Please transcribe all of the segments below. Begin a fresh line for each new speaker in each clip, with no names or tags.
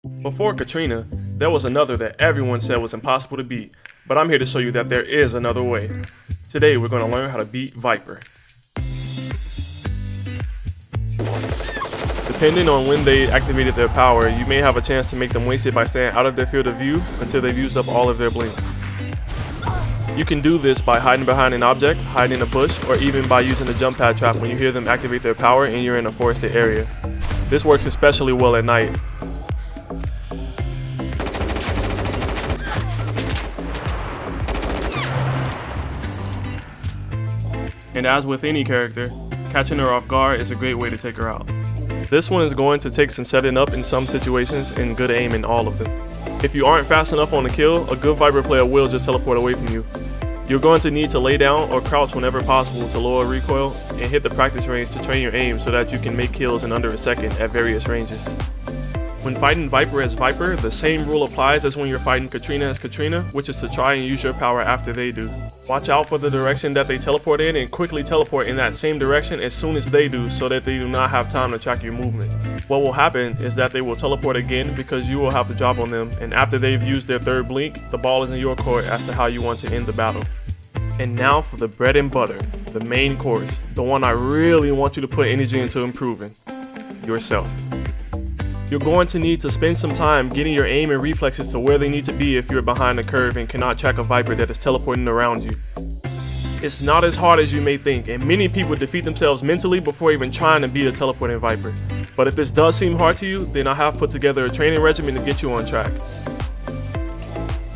Before Katrina, there was another that everyone said was impossible to beat, but I'm here to show you that there is another way. Today we're going to learn how to beat Viper. Depending on when they activated their power, you may have a chance to make them waste it by staying out of their field of view until they've used up all of their blinks. You can do this by hiding behind an object, hiding in a bush, or even by using the jump pad trap when you hear them activate their power and you're in a forested area. This works especially well at night. And as with any character, catching her off guard is a great way to take her out. This one is going to take some setting up in some situations and good aim in all of them. If you aren't fast enough on the kill, a good Viper player will just teleport away from you. You're going to need to lay down or crouch whenever possible to lower recoil and hit the practice range to train your aim so that you can make kills in under a second at various ranges. When fighting Viper as Viper, the same rule applies as when you're fighting Katrina as Katrina, which is to try and use your power after they do. Watch out for the direction that they teleport in and quickly teleport in that same direction as soon as they do so that they do not have time to track your movements. What will happen is that they will teleport again because you will have the drop on them, and after they've used their third blink, the ball is in your court as to how you want to end the battle. And now for the bread and butter, the main course, the one I really want you to put energy into improving, yourself. You're going to need to spend some time getting your aim and reflexes to where they need to be if you're behind the curve and cannot track a Viper that is teleporting around you. It's not as hard as you may think, and many people defeat themselves mentally before even trying to beat a teleporting Viper. But if this does seem hard to you, then I have put together a training regimen to get you on track.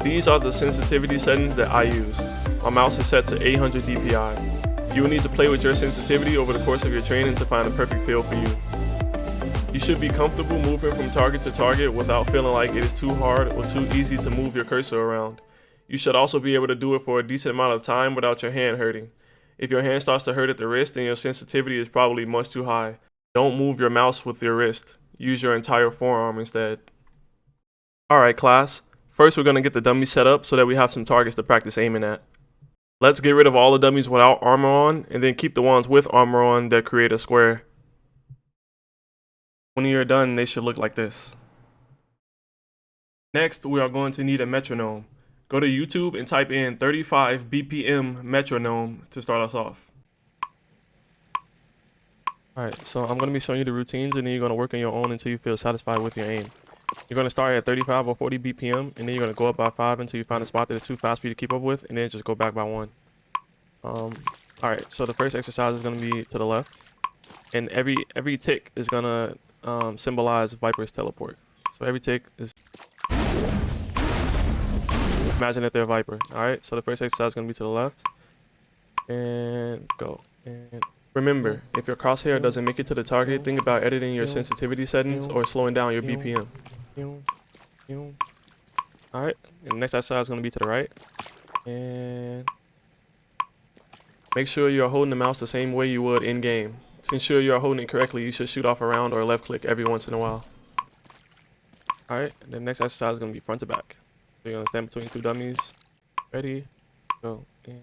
These are the sensitivity settings that I use. My mouse is set to 800 DPI. You will need to play with your sensitivity over the course of your training to find the perfect feel for you. You should be comfortable moving from target to target without feeling like it is too hard or too easy to move your cursor around. You should also be able to do it for a decent amount of time without your hand hurting. If your hand starts to hurt at the wrist, then your sensitivity is probably much too high. Don't move your mouse with your wrist. Use your entire forearm instead. Alright class, first we're going to get the dummy set up so that we have some targets to practice aiming at. Let's get rid of all the dummies without armor on, and then keep the ones with armor on that create a square. When you're done, they should look like this. Next, we are going to need a metronome. Go to YouTube and type in 35 BPM metronome to start us off. Alright, so I'm going to be showing you the routines, and then you're going to work on your own until you feel satisfied with your aim. You're going to start at 35 or 40 BPM, and then you're going to go up by 5 until you find a spot that is too fast for you to keep up with, and then just go back by 1. Alright, so the first exercise is going to be to the left, and every tick is going to symbolize Viper's teleport. So every tick is, imagine that they're Viper. Alright, so the first exercise is going to be to the left, and go. And remember, if your crosshair doesn't make it to the target, think about editing your sensitivity settings or slowing down your BPM. Alright, and the next exercise is going to be to the right, and make sure you're holding the mouse the same way you would in game. To ensure you are holding it correctly, you should shoot off a round or left click every once in a while. Alright, and the next exercise is going to be front to back. So you're going to stand between two dummies. Ready, go. And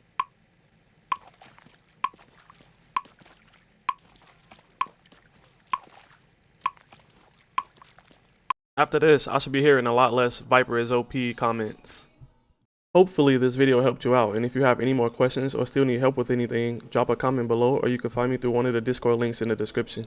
after this, I should be hearing a lot less Viper is OP comments. Hopefully this video helped you out, and if you have any more questions or still need help with anything, drop a comment below, or you can find me through one of the Discord links in the description.